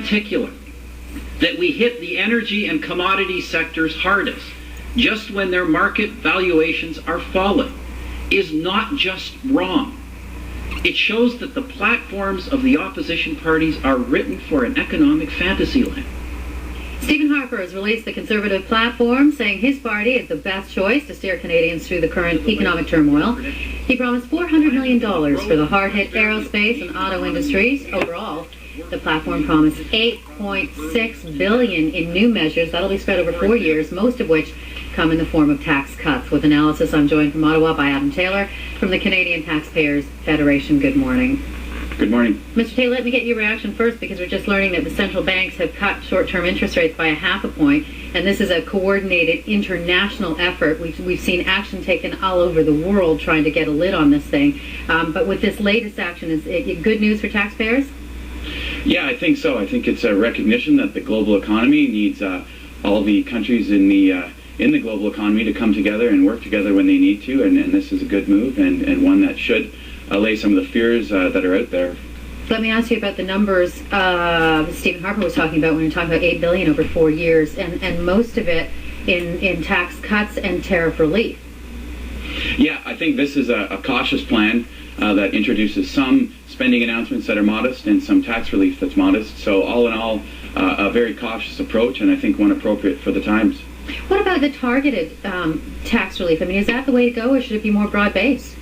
particular, that we hit the energy and commodity sectors hardest, just when their market valuations are falling, is not just wrong. It shows that the platforms of the opposition parties are written for an economic fantasy land. Stephen Harper has released the Conservative platform, saying his party is the best choice to steer Canadians through the current economic turmoil. He promised $400 million for the hard-hit aerospace and auto industries. Overall, the platform promised $8.6 billion in new measures. That'll be spread over 4 years, most of which come in the form of tax cuts. With analysis, I'm joined from Ottawa by Adam Taylor from the Canadian Taxpayers Federation. Good morning. Good morning. Mr. Taylor, let me get your reaction first, because we're just learning that the central banks have cut short-term interest rates by 0.5 point, and this is a coordinated international effort. We've seen action taken all over the world trying to get a lid on this thing. But with this latest action, is it good news for taxpayers? Yeah, I think so. I think it's a recognition that the global economy needs all the countries in the global economy to come together and work together when they need to, and this is a good move and one that should allay some of the fears that are out there. Let me ask you about the numbers Stephen Harper was talking about when we were talking about $8 billion over 4 years, and most of it in tax cuts and tariff relief. Yeah, I think this is a cautious plan that introduces some spending announcements that are modest and some tax relief that's modest. So all in all, a very cautious approach, and I think one appropriate for the times. What about the targeted tax relief? I mean, is that the way to go, or should it be more broad-based?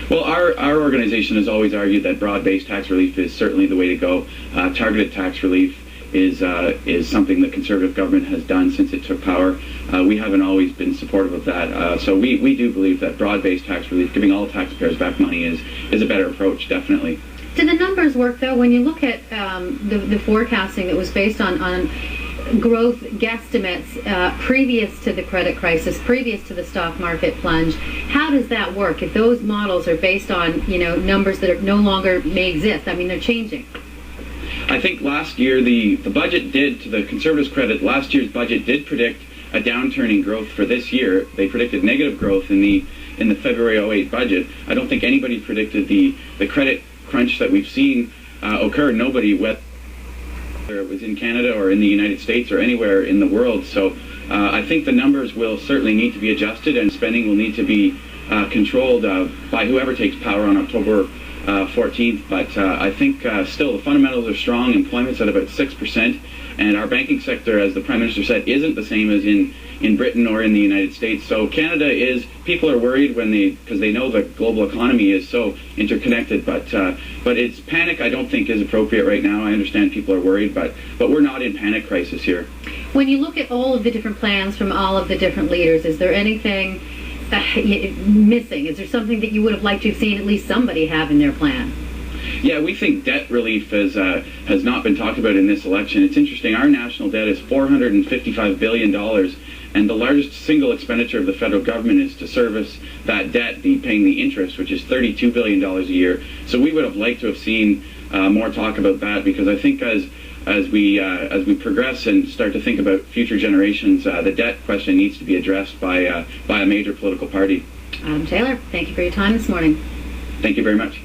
Well, our organization has always argued that broad-based tax relief is certainly the way to go. Targeted tax relief is something the Conservative government has done since it took power. We haven't always been supportive of that. So we do believe that broad-based tax relief, giving all taxpayers back money, is a better approach, definitely. Do the numbers work, though? When you look at the forecasting that was based on growth guesstimates previous to the credit crisis, previous to the stock market plunge, how does that work if those models are based on numbers that no longer may exist? I mean, they're changing. I think last year the budget did, to the Conservatives' credit, last year's budget did predict a downturn in growth for this year. They predicted negative growth in the February 08 budget. I don't think anybody predicted the credit crunch that we've seen occur. Nobody, whether it was in Canada or in the United States or anywhere in the world. So I think the numbers will certainly need to be adjusted, and spending will need to be controlled by whoever takes power on October 14th. But I think still the fundamentals are strong. Employment's at about 6%, and our banking sector, as the Prime Minister said, isn't the same as in Britain or in the United States. So Canada is, people are worried because they know the global economy is so interconnected, but it's panic I don't think is appropriate right now. I understand people are worried, but we're not in panic crisis here. When you look at all of the different plans from all of the different leaders, is there anything missing? Is there something that you would have liked to have seen at least somebody have in their plan? Yeah, we think debt relief has not been talked about in this election. It's interesting. Our national debt is $455 billion, and the largest single expenditure of the federal government is to service that debt, paying the interest, which is $32 billion a year. So we would have liked to have seen more talk about that, because I think as we progress and start to think about future generations, the debt question needs to be addressed by a major political party. Adam Taylor, thank you for your time this morning. Thank you very much.